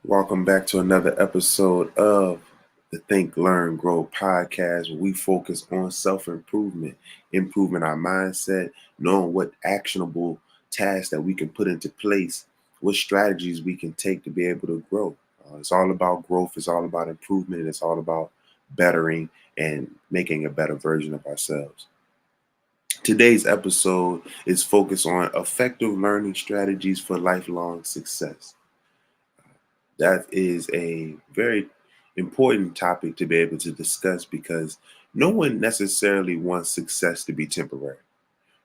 Welcome back to another episode of the Think, Learn, Grow podcast, where we focus on self improvement, improving our mindset, knowing what actionable tasks that we can put into place, what strategies we can take to be able to grow. It's all about growth, it's all about improvement, and it's all about bettering and making a better version of ourselves. Today's episode is focused on effective learning strategies for lifelong success. That is a very important topic to be able to discuss because no one necessarily wants success to be temporary.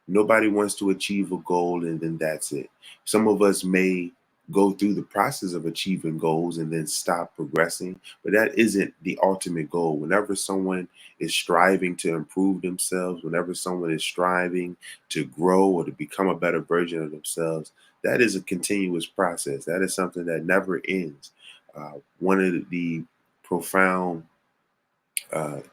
Nobody wants to achieve a goal and then that's it. Some of us may go through the process of achieving goals and then stop progressing, but that isn't the ultimate goal. Whenever someone is striving to improve themselves, whenever someone is striving to grow or to become a better version of themselves, that is a continuous process. That is something that never ends. One of the profound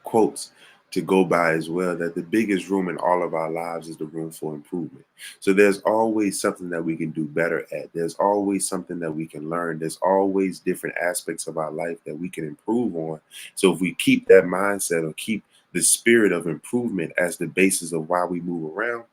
quotes to go by as well, that the biggest room in all of our lives is the room for improvement. So there's always something that we can do better at. There's always something that we can learn. There's always different aspects of our life that we can improve on. So if we keep that mindset or keep the spirit of improvement as the basis of why we move around,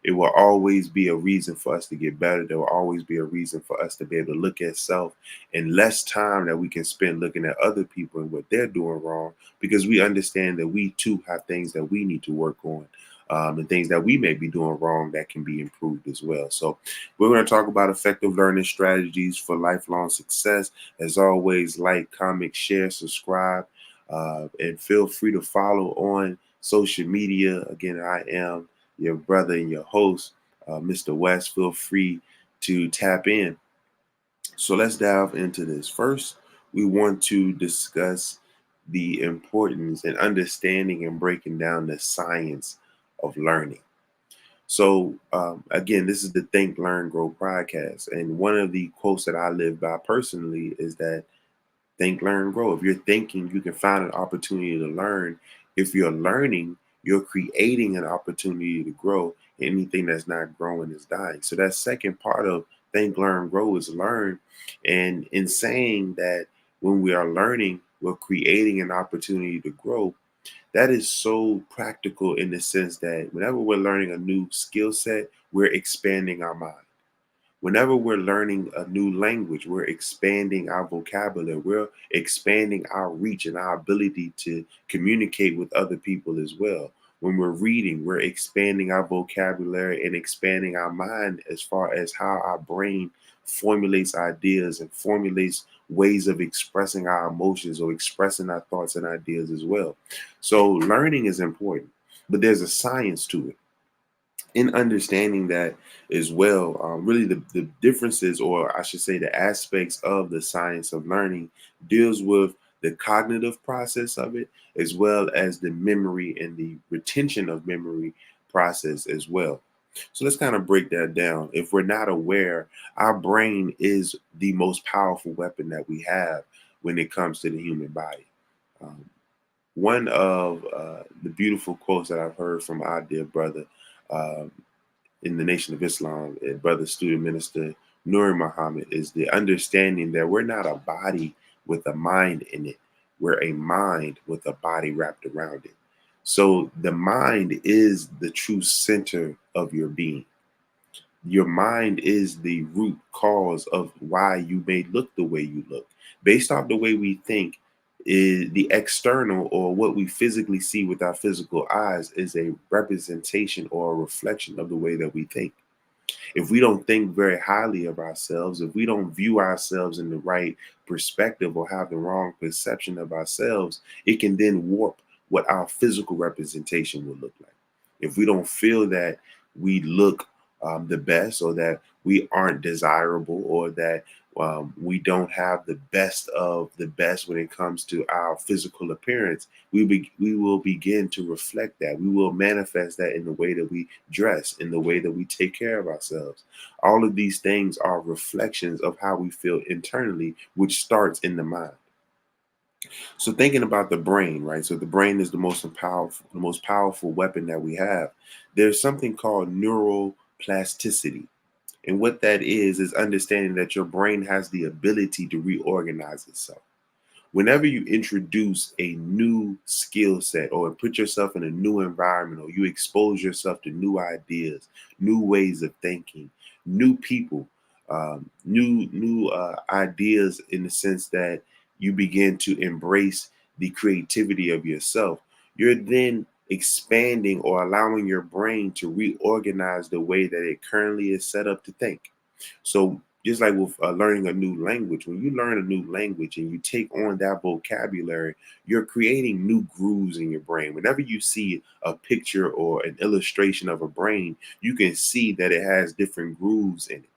it will always be a reason for us to get better. There will always be a reason for us to be able to look at self and less time that we can spend looking at other people and what they're doing wrong, because we understand that we too have things that we need to work on. And things that we may be doing wrong that can be improved as well. So, we're going to talk about effective learning strategies for lifelong success. As always, like, comment, share, subscribe, and feel free to follow on social media. Again, I am your brother and your host, Mr. West. Feel free to tap in. So let's dive into this. First, we want to discuss the importance and understanding and breaking down the science of learning. So, again, this is the Think, Learn, Grow podcast. And one of the quotes that I live by personally is that think, learn, grow. If you're thinking, you can find an opportunity to learn. If you're learning, you're creating an opportunity to grow. Anything that's not growing is dying. So that second part of think, learn, grow is learn. And in saying that, when we are learning, we're creating an opportunity to grow. That is so practical in the sense that whenever we're learning a new skill set, we're expanding our mind. Whenever we're learning a new language, we're expanding our vocabulary, we're expanding our reach and our ability to communicate with other people as well. When we're reading, we're expanding our vocabulary and expanding our mind as far as how our brain formulates ideas and formulates ways of expressing our emotions or expressing our thoughts and ideas as well. So, learning is important, but there's a science to it. In understanding that as well, really the differences, or I should say the aspects of the science of learning, deals with the cognitive process of it, as well as the memory and the retention of memory process as well. So let's kind of break that down. If we're not aware, our brain is the most powerful weapon that we have when it comes to the human body. Um, One of the beautiful quotes that I've heard from our dear brother, um, in the Nation of Islam, and brother student minister Nuri Muhammad, is the understanding that we're not a body with a mind in it. We're a mind with a body wrapped around it. So the mind is the true center of your being. Your mind is the root cause of why you may look the way you look. Based off the way we think, is the external, or what we physically see with our physical eyes, is a representation or a reflection of the way that we think. If we don't think very highly of ourselves, if we don't view ourselves in the right perspective or have the wrong perception of ourselves, it can then warp what our physical representation will look like. If we don't feel that we look the best, or that we aren't desirable, or that we don't have the best of the best when it comes to our physical appearance, we will begin to reflect that. We will manifest that in the way that we dress, in the way that we take care of ourselves. All of these things are reflections of how we feel internally, which starts in the mind. So thinking about the brain, right? So the brain is the most powerful weapon that we have. There's something called neuroplasticity. And what that is understanding that your brain has the ability to reorganize itself. Whenever you introduce a new skill set or put yourself in a new environment or you expose yourself to new ideas, new ways of thinking, new people, new ideas, in the sense that you begin to embrace the creativity of yourself, you're then expanding or allowing your brain to reorganize the way that it currently is set up to think. So just like with learning a new language, when you learn a new language and you take on that vocabulary, you're creating new grooves in your brain. Whenever you see a picture or an illustration of a brain, you can see that it has different grooves in it.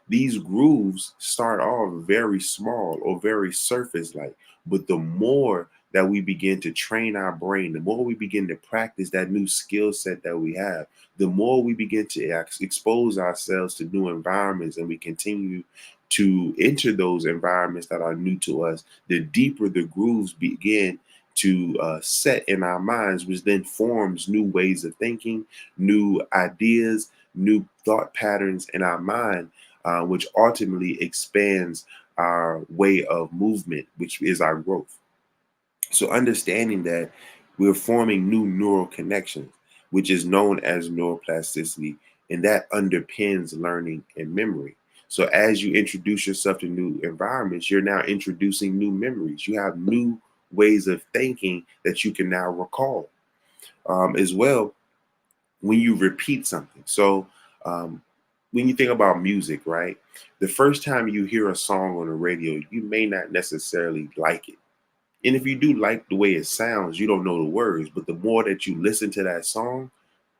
These grooves start off very small or very surface like, but the more that we begin to train our brain, the more we begin to practice that new skill set that we have, the more we begin to expose ourselves to new environments and we continue to enter those environments that are new to us, the deeper the grooves begin to set in our minds, which then forms new ways of thinking, new ideas, new thought patterns in our mind, which ultimately expands our way of movement, which is our growth. So, understanding that we're forming new neural connections, which is known as neuroplasticity, and that underpins learning and memory. So, as you introduce yourself to new environments, you're now introducing new memories. You have new ways of thinking that you can now recall, as well, when you repeat something. So, um, when you think about music, right? The first time you hear a song on the radio, you may not necessarily like it. And if you do like the way it sounds, you don't know the words. But the more that you listen to that song,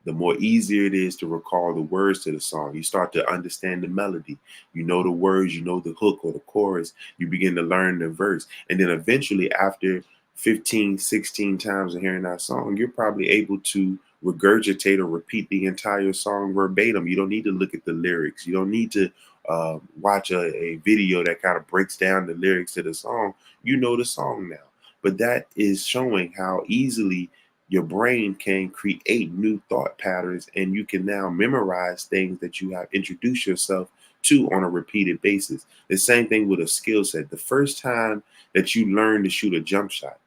the more easier it is to recall the words to the song. You start to understand the melody. You know the words, you know the hook or the chorus. You begin to learn the verse. And then eventually, after 15, 16 times of hearing that song, you're probably able to regurgitate or repeat the entire song verbatim. You don't need to look at the lyrics. You don't need to watch a video that kind of breaks down the lyrics to the song. You know the song now. But that is showing how easily your brain can create new thought patterns, and you can now memorize things that you have introduced yourself to on a repeated basis. The same thing with a skill set. The first time that you learn to shoot a jump shot,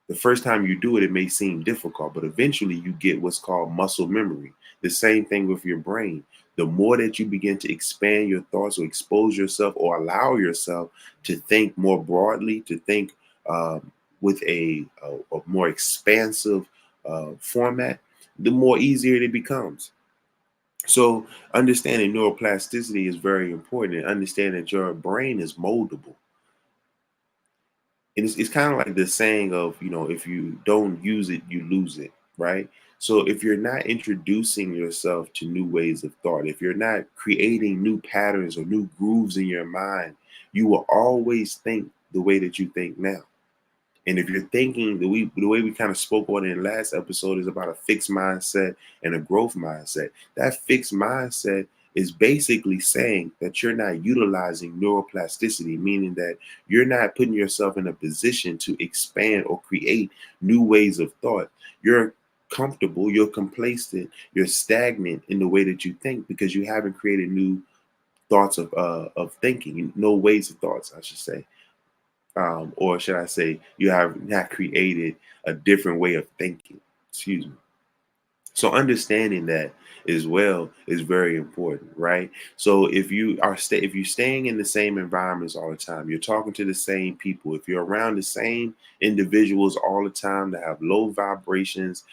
the first time you do it, it may seem difficult, but eventually you get what's called muscle memory. The same thing with your brain. The more that you begin to expand your thoughts or expose yourself or allow yourself to think more broadly, to think with a more expansive format, the more easier it becomes. So, understanding neuroplasticity is very important, and understand that your brain is moldable. And it's kind of like the saying of, if you don't use it, you lose it, right? So if you're not introducing yourself to new ways of thought, if you're not creating new patterns or new grooves in your mind, you will always think the way that you think now. And if you're thinking the way we kind of spoke on in the last episode is about a fixed mindset and a growth mindset. That fixed mindset is basically saying that you're not utilizing neuroplasticity, meaning that you're not putting yourself in a position to expand or create new ways of thought. You're comfortable, you're complacent, you're stagnant in the way that you think because you haven't created new thoughts of thinking, no ways of thoughts, I should say, or should I say, you have not created a different way of thinking. Excuse me. So understanding that as well is very important, right? So if you're staying in the same environments all the time, you're talking to the same people, if you're around the same individuals all the time that have low vibrations,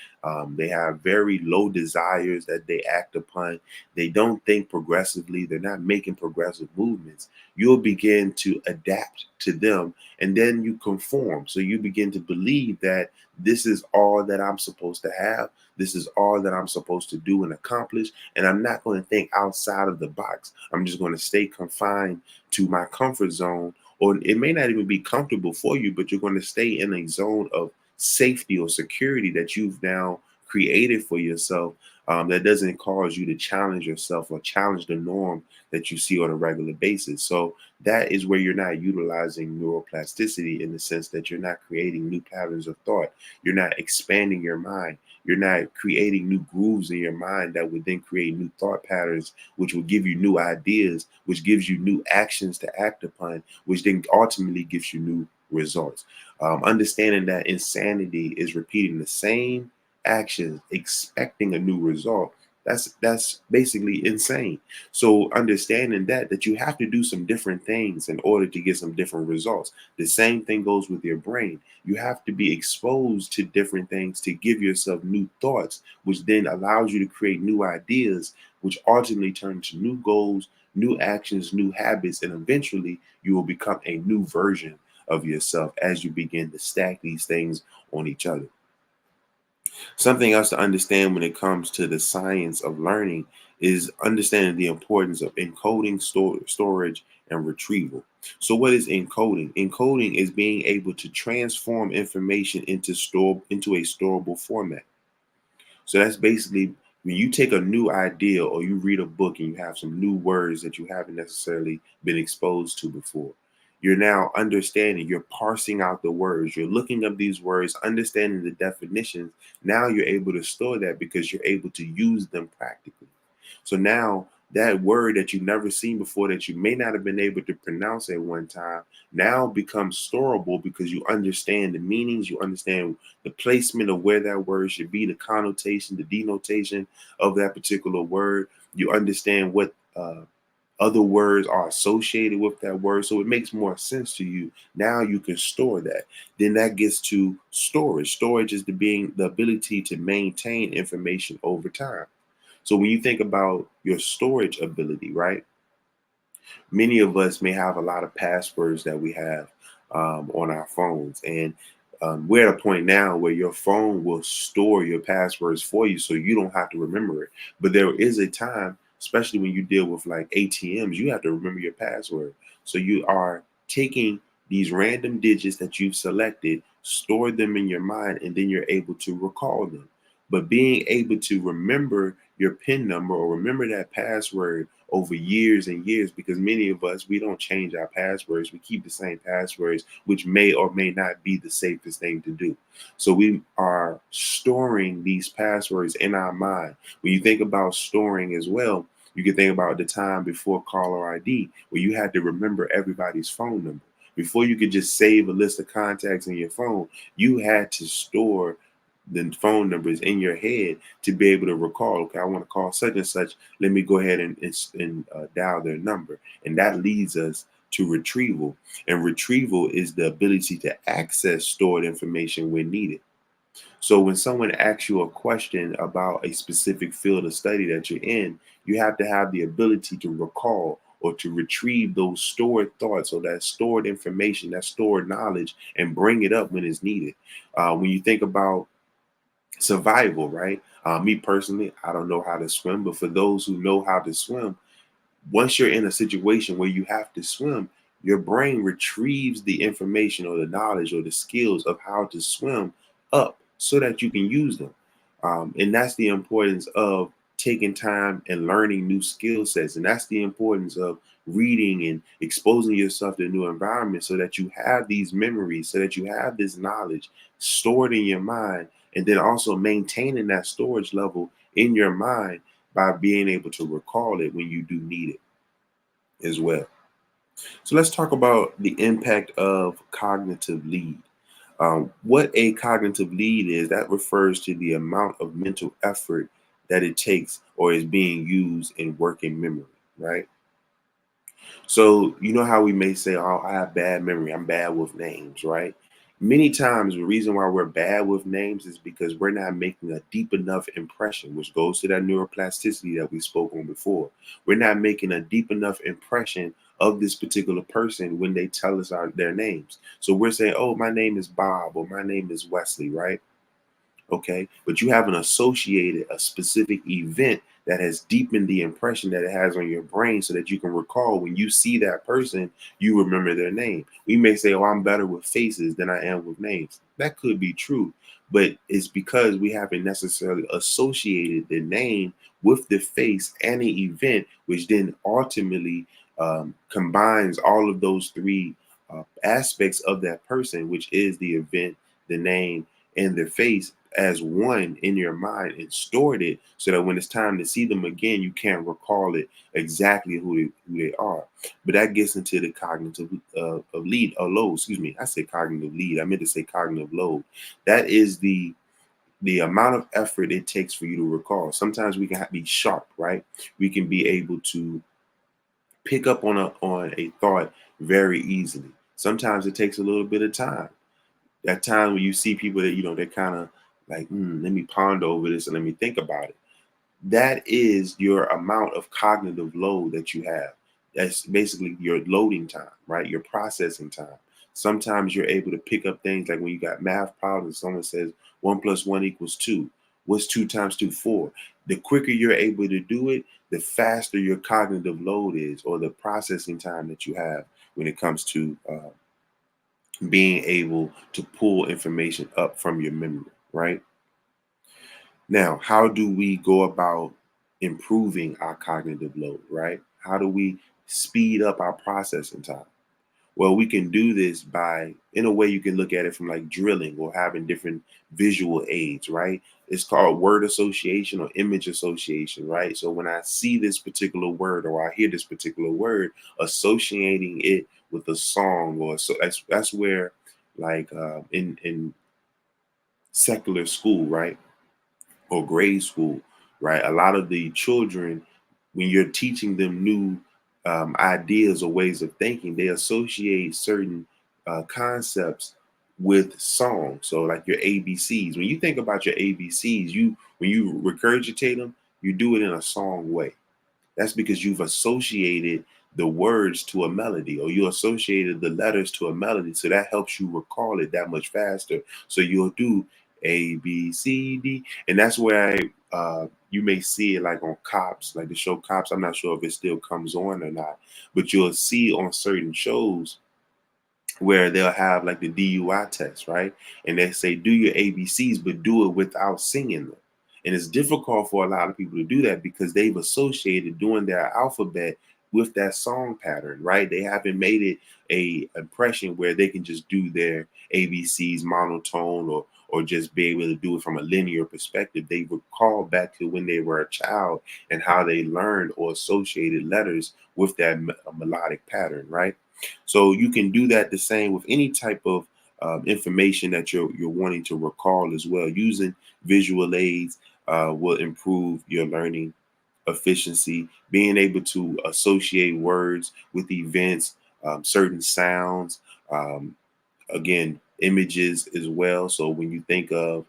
they have very low desires that they act upon, they don't think progressively, they're not making progressive movements, you'll begin to adapt to them, and then you conform. So you begin to believe that this is all that I'm supposed to have, this is all that I'm supposed to do and accomplish. And I'm not going to think outside of the box. I'm just going to stay confined to my comfort zone. Or it may not even be comfortable for you, but you're going to stay in a zone of safety or security that you've now created for yourself, That doesn't cause you to challenge yourself or challenge the norm that you see on a regular basis. So that is where you're not utilizing neuroplasticity, in the sense that you're not creating new patterns of thought. You're not expanding your mind. You're not creating new grooves in your mind that would then create new thought patterns, which will give you new ideas, which gives you new actions to act upon, which then ultimately gives you new results. Understanding that insanity is repeating the same actions, expecting a new result. That's basically insane. So understanding that you have to do some different things in order to get some different results. The same thing goes with your brain. You have to be exposed to different things to give yourself new thoughts, which then allows you to create new ideas, which ultimately turn to new goals, new actions, new habits, and eventually you will become a new version of yourself as you begin to stack these things on each other. Something else to understand when it comes to the science of learning is understanding the importance of encoding, storage, and retrieval. So, what is encoding? Encoding is being able to transform information into a storable format. So that's basically when you take a new idea or you read a book and you have some new words that you haven't necessarily been exposed to before. You're now understanding, you're parsing out the words, you're looking up these words, understanding the definitions. Now you're able to store that because you're able to use them practically. So now that word that you've never seen before, that you may not have been able to pronounce at one time, now becomes storable because you understand the meanings, you understand the placement of where that word should be, the connotation, the denotation of that particular word. You understand what other words are associated with that word. So it makes more sense to you. Now you can store that. Then that gets to storage. Storage is the ability to maintain information over time. So when you think about your storage ability, right? Many of us may have a lot of passwords that we have on our phones. And we're at a point now where your phone will store your passwords for you so you don't have to remember it. But there is a time, especially when you deal with like ATMs, you have to remember your password. So you are taking these random digits that you've selected, store them in your mind, and then you're able to recall them. But being able to remember your PIN number or remember that password over years and years, because many of us, we don't change our passwords, we keep the same passwords, which may or may not be the safest thing to do. So we are storing these passwords in our mind. When you think about storing as well, you can think about the time before caller ID where you had to remember everybody's phone number. Before you could just save a list of contacts in your phone, you had to store the phone numbers in your head to be able to recall, okay, I want to call such and such. Let me go ahead and dial their number. And that leads us to retrieval. And retrieval is the ability to access stored information when needed. So when someone asks you a question about a specific field of study that you're in, you have to have the ability to recall or to retrieve those stored thoughts or that stored information, that stored knowledge, and bring it up when it's needed. When you think about survival, right? Me personally, I don't know how to swim, but for those who know how to swim, once you're in a situation where you have to swim, your brain retrieves the information or the knowledge or the skills of how to swim up so that you can use them. And that's the importance of taking time and learning new skill sets. And that's the importance of reading and exposing yourself to new environments so that you have these memories, so that you have this knowledge stored in your mind, and then also maintaining that storage level in your mind by being able to recall it when you do need it as well. So let's talk about the impact of cognitive lead. What a cognitive lead is, that refers to the amount of mental effort that it takes or is being used in working memory, right? So you know how we may say, "Oh, I have bad memory. I'm bad with names," right? Many times, the reason why we're bad with names is because we're not making a deep enough impression, which goes to that neuroplasticity that we spoke on before. We're not making a deep enough impression of this particular person when they tell us their names. So we're saying, "Oh, my name is Bob," or "My name is Wesley," right? Okay, but you haven't associated a specific event that has deepened the impression that it has on your brain so that you can recall when you see that person, you remember their name. We may say, "Oh, I'm better with faces than I am with names." That could be true, but it's because we haven't necessarily associated the name with the face and the event, which then ultimately combines all of those three aspects of that person, which is the event, the name, and the face, as one in your mind and stored it so that when it's time to see them again, you can't recall it exactly who they are. But that gets into the cognitive of lead or load. Excuse me, I said cognitive lead. I meant to say cognitive load. That is the amount of effort it takes for you to recall. Sometimes we can be sharp, right? We can be able to pick up on a thought very easily. Sometimes it takes a little bit of time. That time when you see people that they're kind of like, let me ponder over this and let me think about it. That is your amount of cognitive load that you have. That's basically your loading time, right? Your processing time. Sometimes you're able to pick up things like when you got math problems, someone says 1 + 1 = 2. What's 2 × 2? 4. The quicker you're able to do it, the faster your cognitive load is, or the processing time that you have when it comes to being able to pull information up from your memory, right? Now, how do we go about improving our cognitive load, right? How do we speed up our processing time? Well, we can do this by, in a way, you can look at it from like drilling or having different visual aids, right? It's called word association or image association, right? So when I see this particular word or I hear this particular word, associating it with a song, or so that's where, like in secular school, right? Or grade school, right? A lot of the children, when you're teaching them new ideas or ways of thinking, they associate certain concepts with song. So, like your ABCs. When you think about your ABCs, when you regurgitate them, you do it in a song way. That's because you've associated the words to a melody, or you associated the letters to a melody. So that helps you recall it that much faster. So you'll do A, B, C, D. And that's where you may see it like on Cops, like the show Cops. I'm not sure if it still comes on or not, but you'll see on certain shows where they'll have like the DUI test, right? And they say, do your ABCs, but do it without singing them. And it's difficult for a lot of people to do that because they've associated doing their alphabet with that song pattern, right? They haven't made it a impression where they can just do their ABCs monotone, or just be able to do it from a linear perspective. They recall back to when they were a child and how they learned or associated letters with that melodic pattern, right? So you can do that the same with any type of information that you're wanting to recall as well. Using visual aids will improve your learning efficiency. Being able to associate words with events, certain sounds, um, again, images as well. So when you think of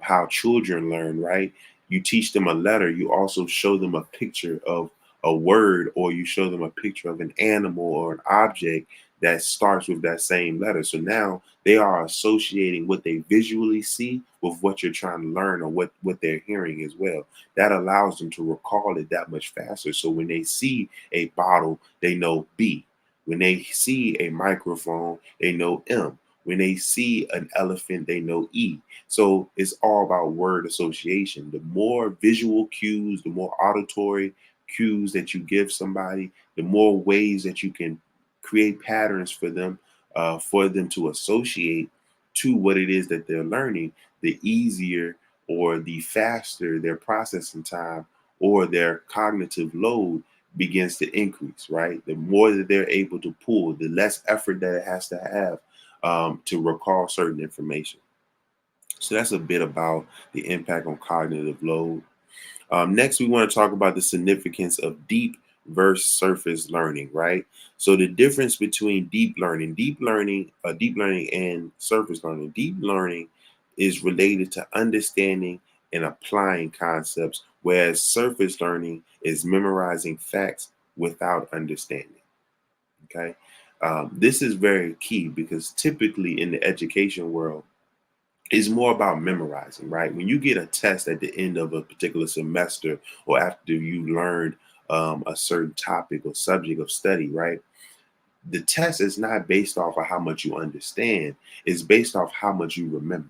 how children learn, right? You teach them a letter, you also show them a picture of a word, or you show them a picture of an animal or an object that starts with that same letter. So now they are associating what they visually see with what you're trying to learn, or what they're hearing as well. That allows them to recall it that much faster. So when they see a bottle, they know B. When they see a microphone, they know M. When they see an elephant, they know E. So it's all about word association. The more visual cues, the more auditory cues that you give somebody, the more ways that you can create patterns for them to associate to what it is that they're learning, the easier or the faster their processing time or their cognitive load begins to increase, right? The more that they're able to pull, the less effort that it has to have to recall certain information. So that's a bit about the impact on cognitive load. Next, we want to talk about the significance of deep versus surface learning, right? So the difference between deep learning and surface learning. Deep learning is related to understanding and applying concepts, whereas surface learning is memorizing facts without understanding. Okay, this is very key because typically in the education world, it's more about memorizing, right? When you get a test at the end of a particular semester or after you learned a certain topic or subject of study, right? The test is not based off of how much you understand, it's based off how much you remember.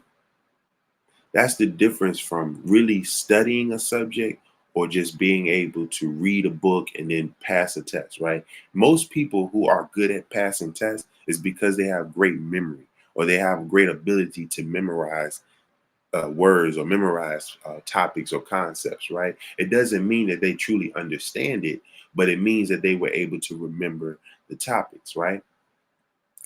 That's the difference from really studying a subject or just being able to read a book and then pass a test, right? Most people who are good at passing tests is because they have great memory or they have great ability to memorize words or memorize topics or concepts, right? It doesn't mean that they truly understand it, but it means that they were able to remember the topics, right?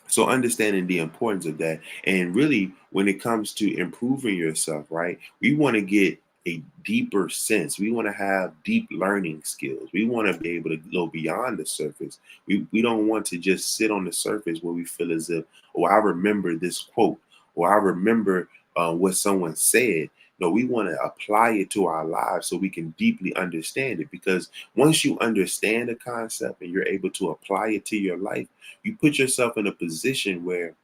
So understanding the importance of that, and really when it comes to improving yourself, right? We want to get a deeper sense. We want to have deep learning skills. We want to be able to go beyond the surface. We don't want to just sit on the surface where we feel as if, oh, I remember this quote, or I remember what someone said. No, we want to apply it to our lives so we can deeply understand it. Because once you understand a concept and you're able to apply it to your life, you put yourself in a position where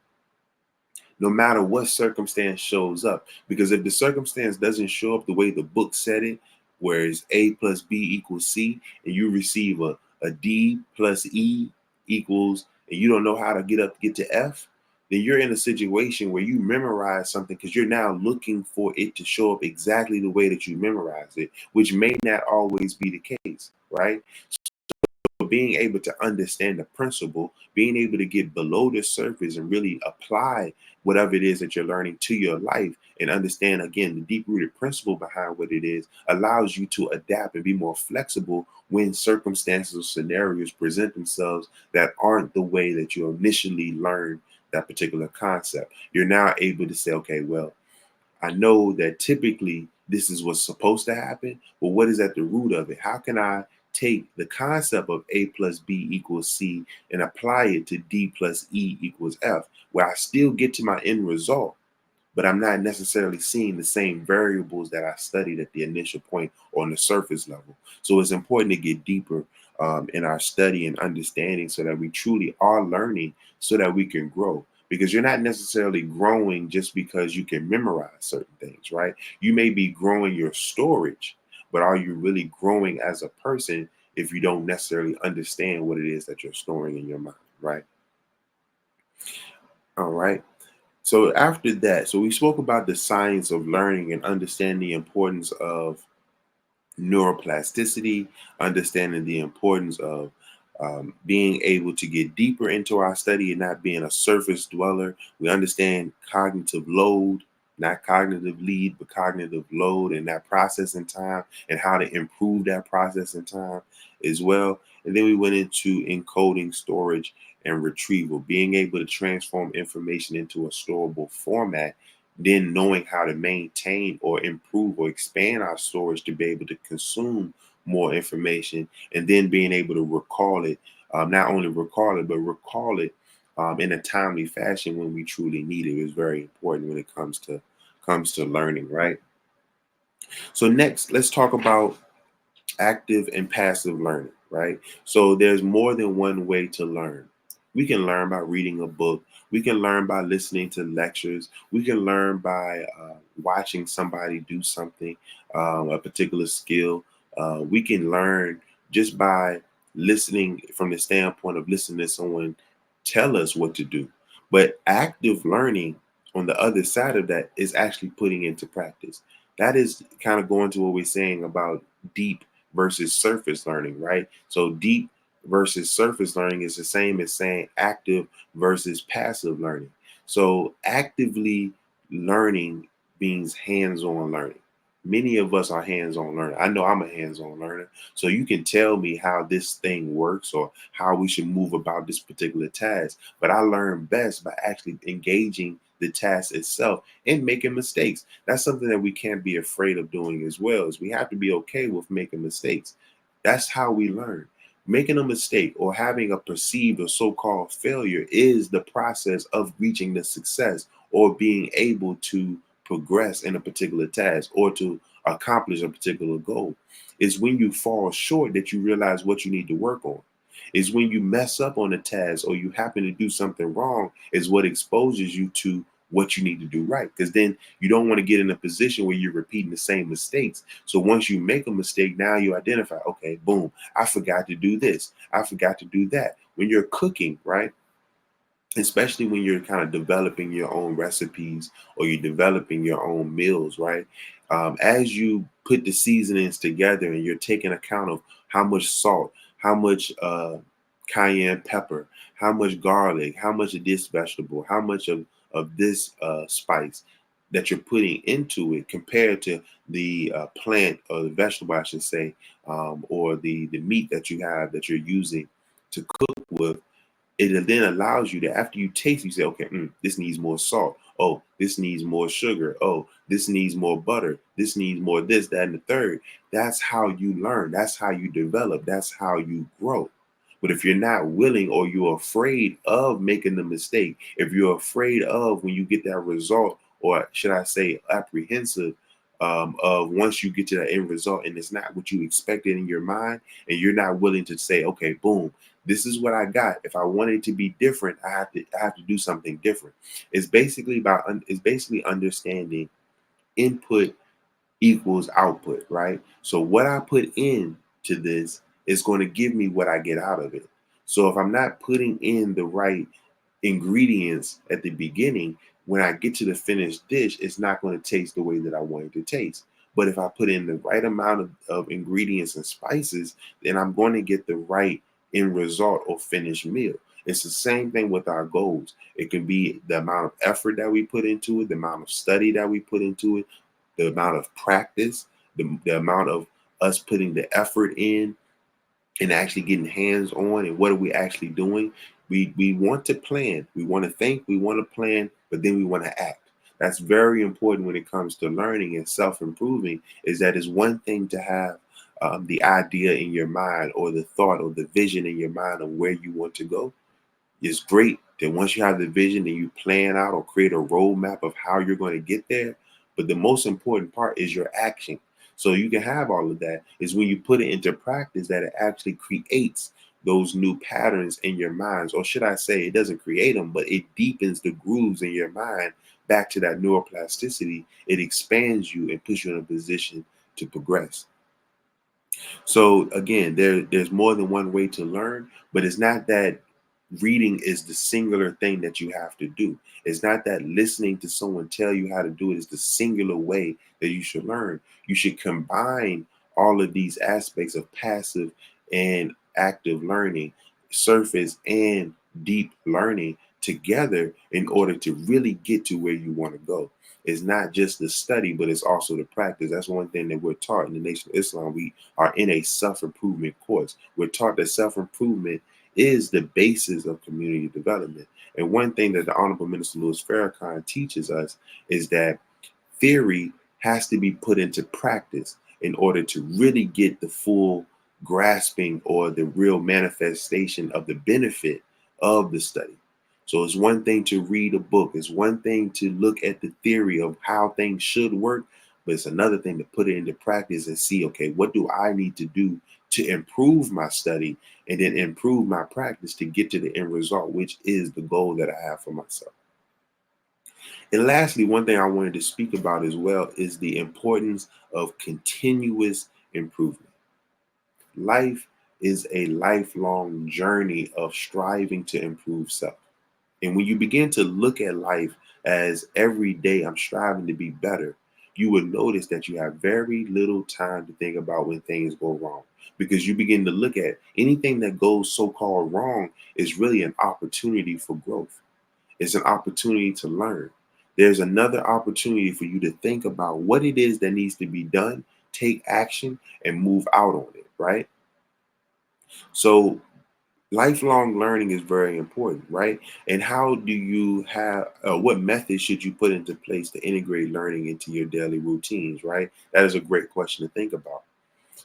no matter what circumstance shows up, because if the circumstance doesn't show up the way the book said it, where it's A plus B equals C, and you receive a D plus E equals, and you don't know how to get to F, then you're in a situation where you memorize something because you're now looking for it to show up exactly the way that you memorized it, which may not always be the case, right? Being able to understand the principle, being able to get below the surface and really apply whatever it is that you're learning to your life and understand again the deep rooted principle behind what it is allows you to adapt and be more flexible when circumstances or scenarios present themselves that aren't the way that you initially learned that particular concept. You're now able to say, okay, well, I know that typically this is what's supposed to happen, but what is at the root of it? How can I take the concept of A plus B equals C and apply it to D plus E equals F, where I still get to my end result, but I'm not necessarily seeing the same variables that I studied at the initial point or on the surface level. So it's important to get deeper in our study and understanding so that we truly are learning so that we can grow. Because you're not necessarily growing just because you can memorize certain things, right? You may be growing your storage, but are you really growing as a person if you don't necessarily understand what it is that you're storing in your mind, right? All right. So after that, so we spoke about the science of learning and understanding the importance of neuroplasticity, understanding the importance of being able to get deeper into our study and not being a surface dweller. We understand cognitive load, not cognitive lead, but cognitive load and that processing time and how to improve that processing time as well. And then we went into encoding, storage, and retrieval, being able to transform information into a storable format, then knowing how to maintain or improve or expand our storage to be able to consume more information, and then being able to recall it, not only recall it, but recall it in a timely fashion when we truly need it is very important when it comes to learning, right? So next, let's talk about active and passive learning, right? So there's more than one way to learn. We can learn by reading a book. We can learn by listening to lectures. We can learn by watching somebody do something, a particular skill. We can learn just by listening from the standpoint of listening to someone tell us what to do. But active learning on the other side of that is actually putting into practice. That is kind of going to what we're saying about deep versus surface learning, right? So deep versus surface learning is the same as saying active versus passive learning. So actively learning means hands-on learning. Many of us are hands-on learners. I know I'm a hands-on learner. So you can tell me how this thing works or how we should move about this particular task. But I learn best by actually engaging the task itself and making mistakes. That's something that we can't be afraid of doing as well, is we have to be okay with making mistakes. That's how we learn. Making a mistake or having a perceived or so-called failure is the process of reaching the success or being able to progress in a particular task or to accomplish a particular goal. It's when you fall short that you realize what you need to work on. It's when you mess up on a task or you happen to do something wrong is what exposes you to what you need to do right. Because then you don't want to get in a position where you're repeating the same mistakes. So once you make a mistake, now you identify, okay, boom, I forgot to do this. I forgot to do that. When you're cooking, right? especially when you're kind of developing your own recipes or you're developing your own meals, right? As you put the seasonings together and you're taking account of how much salt, how much cayenne pepper, how much garlic, how much of this vegetable, how much of this spice that you're putting into it compared to the plant or the vegetable, I should say, or the meat that you have that you're using to cook with, it then allows you to, after you taste, you say, okay, this needs more salt. Oh, this needs more sugar. Oh, this needs more butter. This needs more this, that, and the third. That's how you learn. That's how you develop. That's how you grow. But if you're not willing or you're afraid of making the mistake, if you're afraid of when you get that result, or should I say apprehensive of once you get to that end result and it's not what you expected in your mind, and you're not willing to say, okay, boom, this is what I got. If I want it to be different, I have to do something different. It's basically understanding input equals output, right? So what I put in to this is going to give me what I get out of it. So if I'm not putting in the right ingredients at the beginning, when I get to the finished dish, it's not going to taste the way that I want it to taste. But if I put in the right amount of ingredients and spices, then I'm going to get the right end result or finished meal. It's the same thing with our goals. It can be the amount of effort that we put into it, the amount of study that we put into it, the amount of practice, the amount of us putting the effort in and actually getting hands on, and what are we actually doing. We want to plan, we want to think, we want to plan, but then we want to act. That's very important when it comes to learning and self-improving. Is that it's one thing to have the idea in your mind or the thought or the vision in your mind of where you want to go. It's great that once you have the vision, then you plan out or create a roadmap of how you're going to get there. But the most important part is your action. So you can have all of that. Is when you put it into practice that it actually creates those new patterns in your minds. Or should I say, it doesn't create them, but it deepens the grooves in your mind back to that neuroplasticity. It expands you and puts you in a position to progress. So again, there's more than one way to learn, but it's not that reading is the singular thing that you have to do. It's not that listening to someone tell you how to do it is the singular way that you should learn. You should combine all of these aspects of passive and active learning, surface and deep learning together in order to really get to where you want to go. It's not just the study, but it's also the practice. That's one thing that we're taught in the Nation of Islam. We are in a self-improvement course. We're taught that self-improvement is the basis of community development. And one thing that the Honorable Minister Louis Farrakhan teaches us is that theory has to be put into practice in order to really get the full grasping or the real manifestation of the benefit of the study. So it's one thing to read a book, it's one thing to look at the theory of how things should work, but it's another thing to put it into practice and see, okay, what do I need to do to improve my study and then improve my practice to get to the end result, which is the goal that I have for myself. And lastly, one thing I wanted to speak about as well is the importance of continuous improvement. Life is a lifelong journey of striving to improve self. And when you begin to look at life as every day I'm striving to be better, you will notice that you have very little time to think about when things go wrong, because you begin to look at anything that goes so called wrong is really an opportunity for growth. It's an opportunity to learn. There's another opportunity for you to think about what it is that needs to be done, take action, and move out on it, right? So lifelong learning is very important, right? And how do you have, what methods should you put into place to integrate learning into your daily routines, right? That is a great question to think about.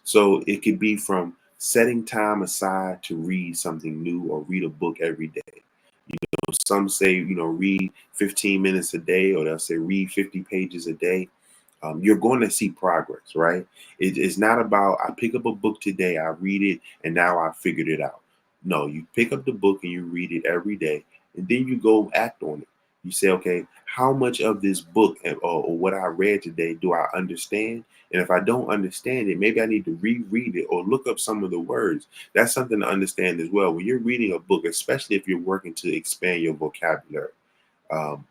So it could be from setting time aside to read something new or read a book every day. Some say, read 15 minutes a day, or they'll say read 50 pages a day. You're going to see progress, right? It's not about I pick up a book today, I read it, and now I figured it out. No, you pick up the book and you read it every day, and then you go act on it. You say, okay, how much of this book or what I read today do I understand? And if I don't understand it, maybe I need to reread it or look up some of the words. That's something to understand as well. When you're reading a book, especially if you're working to expand your vocabulary, um,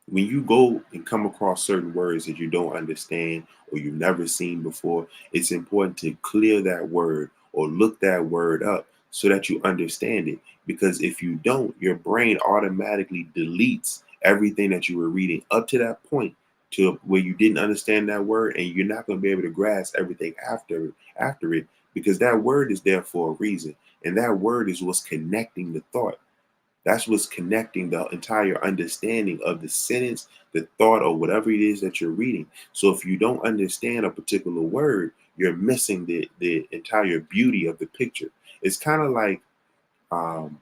when you go and come across certain words that you don't understand or you've never seen before, it's important to clear that word or look that word up so that you understand it. Because if you don't, your brain automatically deletes everything that you were reading up to that point to where you didn't understand that word, and you're not going to be able to grasp everything after it because that word is there for a reason. And that word is what's connecting the thought. That's what's connecting the entire understanding of the sentence, the thought, or whatever it is that you're reading. So if you don't understand a particular word, you're missing the entire beauty of the picture. It's kind of like um,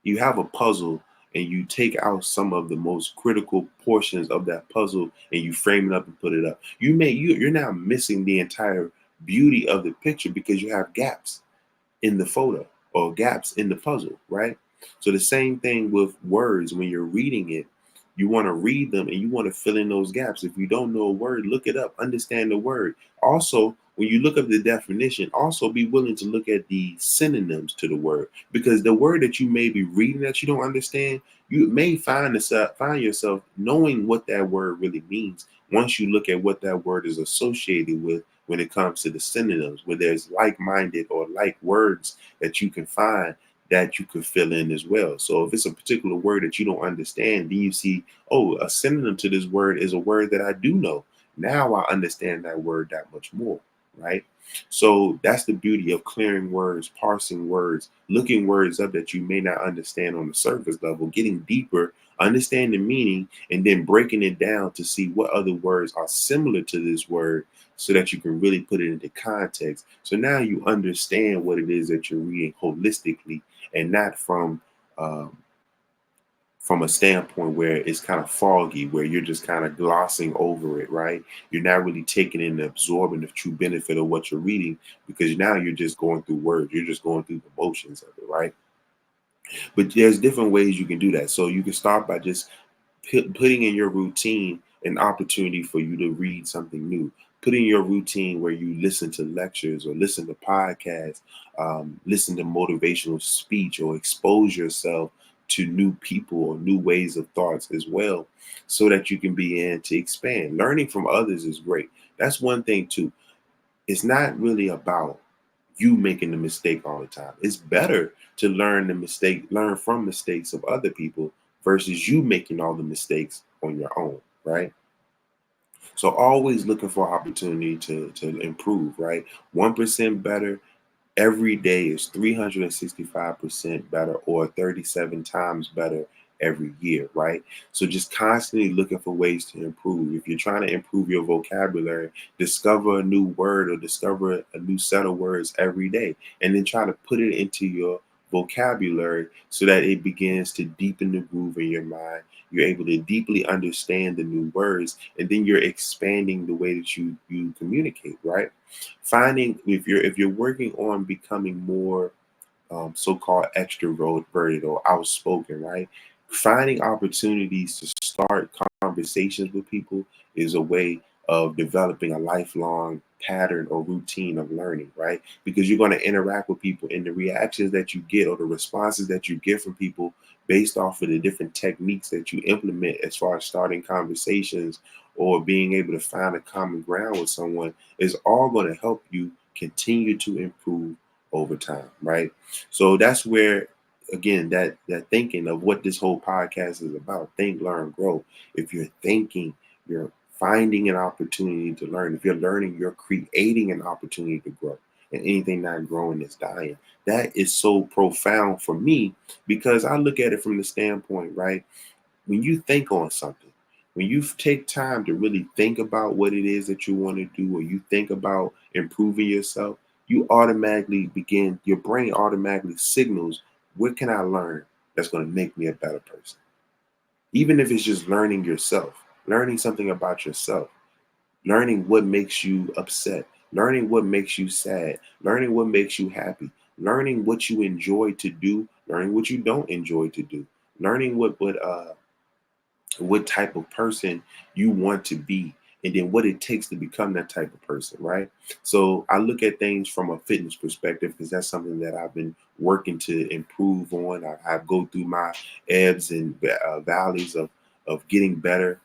you have a puzzle and you take out some of the most critical portions of that puzzle and you frame it up and put it up. You're now missing the entire beauty of the picture because you have gaps in the photo or gaps in the puzzle, right? So the same thing with words. When you're reading it, you want to read them and you want to fill in those gaps. If you don't know a word, look it up, understand the word. Also, when you look up the definition, also be willing to look at the synonyms to the word, because the word that you may be reading that you don't understand, you may find yourself knowing what that word really means once you look at what that word is associated with when it comes to the synonyms, where there's like-minded or like words that you can find that you could fill in as well. So if it's a particular word that you don't understand, then you see, oh, a synonym to this word is a word that I do know. Now I understand that word that much more, right? So that's the beauty of clearing words, parsing words, looking words up that you may not understand on the surface level, getting deeper, understand the meaning, and then breaking it down to see what other words are similar to this word so that you can really put it into context. So now you understand what it is that you're reading holistically and not um, from a standpoint where it's kind of foggy, where you're just kind of glossing over it, right? You're not really taking in and absorbing the true benefit of what you're reading because now you're just going through words. You're just going through the motions of it, right? But there's different ways you can do that. So you can start by just putting in your routine an opportunity for you to read something new. Put in your routine where you listen to lectures or listen to podcasts, listen to motivational speech, or expose yourself to new people or new ways of thoughts as well, so that you can begin to expand. Learning from others is great. That's one thing too. It's not really about you making the mistake all the time. It's better to learn from mistakes of other people versus you making all the mistakes on your own, right? So always looking for opportunity to improve, right? 1% better every day is 365% better, or 37 times better every year, right? So just constantly looking for ways to improve. If you're trying to improve your vocabulary, discover a new word or discover a new set of words every day, and then try to put it into your vocabulary so that it begins to deepen the groove in your mind. You're able to deeply understand the new words, and then you're expanding the way that you communicate, right? Finding, if you're working on becoming more so-called extroverted or outspoken, right? Finding opportunities to start conversations with people is a way of developing a lifelong pattern or routine of learning, right? Because you're going to interact with people, and the reactions that you get or the responses that you get from people based off of the different techniques that you implement as far as starting conversations or being able to find a common ground with someone is all going to help you continue to improve over time, right? So that's where, again, that thinking of what this whole podcast is about: think, learn, grow. If you're thinking, you're finding an opportunity to learn. If you're learning, you're creating an opportunity to grow. And anything not growing is dying. That is so profound for me because I look at it from the standpoint, right? When you think on something, when you take time to really think about what it is that you want to do, or you think about improving yourself, you automatically begin, your brain automatically signals, what can I learn that's going to make me a better person? Even if it's just learning yourself, learning something about yourself, learning what makes you upset, learning what makes you sad, learning what makes you happy, learning what you enjoy to do, learning what you don't enjoy to do, learning what what type of person you want to be, and then what it takes to become that type of person, right? So I look at things from a fitness perspective because that's something that I've been working to improve on. I go through my ebbs and valleys of getting better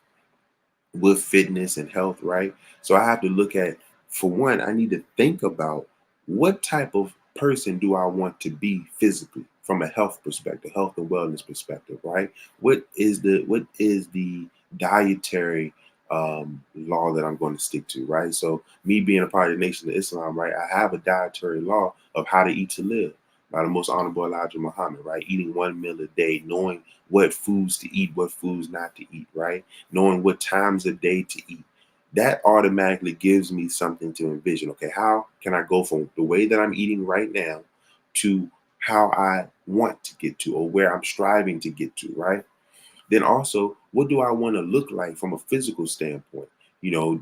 with fitness and health, right? So I have to look at, for one, I need to think about what type of person do I want to be physically from a health perspective, health and wellness perspective, right? What is the dietary law that I'm going to stick to, right? So me being a part of the Nation of Islam, right? I have a dietary law of how to eat to live by the most honorable Elijah Muhammad, right? Eating one meal a day, knowing what foods to eat, what foods not to eat, right? Knowing what times a day to eat. That automatically gives me something to envision. Okay, how can I go from the way that I'm eating right now to how I want to get to, or where I'm striving to get to, right? Then also, what do I want to look like from a physical standpoint?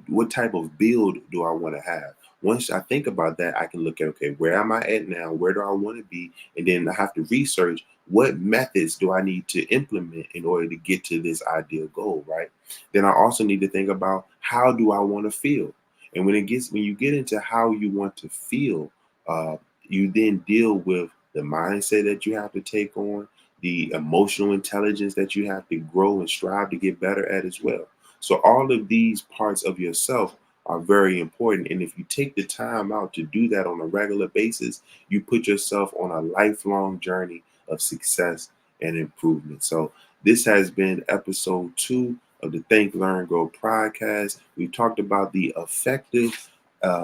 What type of build do I want to have? Once I think about that, I can look at, okay, where am I at now? Where do I want to be? And then I have to research what methods do I need to implement in order to get to this ideal goal, right? Then I also need to think about, how do I want to feel? And when you get into how you want to feel, uh, you then deal with the mindset that you have to take on, the emotional intelligence that you have to grow and strive to get better at as well. So all of these parts of yourself are very important. And if you take the time out to do that on a regular basis, you put yourself on a lifelong journey of success and improvement. So this has been episode 2 of the Think, Learn, Grow podcast. We talked about the effective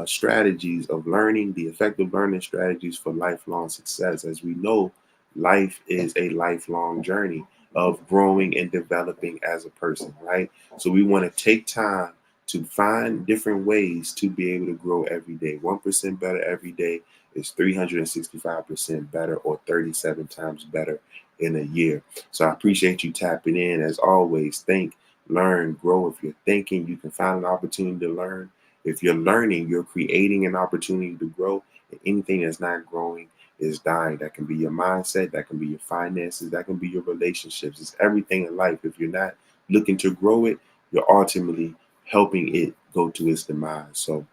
strategies of learning, the effective learning strategies for lifelong success. As we know, life is a lifelong journey of growing and developing as a person, right? So we want to take time to find different ways to be able to grow every day. 1% better every day is 365% better, or 37 times better in a year. So I appreciate you tapping in. As always, think, learn, grow. If you're thinking, you can find an opportunity to learn. If you're learning, you're creating an opportunity to grow. And anything that's not growing is dying. That can be your mindset, that can be your finances, that can be your relationships. It's everything in life. If you're not looking to grow it, you're ultimately helping it go to its demise. So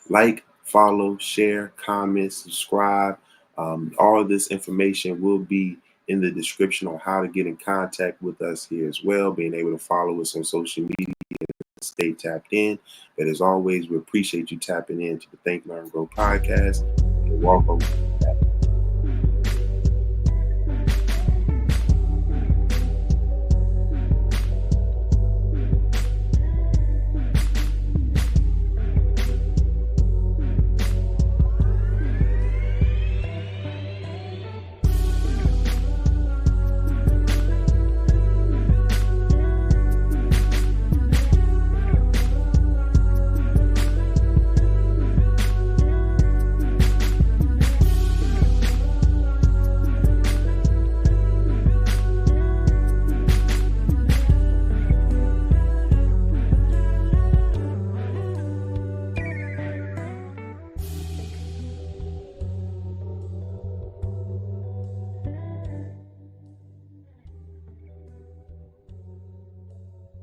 like, follow, share, comment, subscribe. All of this information will be in the description on how to get in contact with us here as well, being able to follow us on social media, stay tapped in. But as always, we appreciate you tapping in to the Think, Learn, Grow podcast. You're welcome.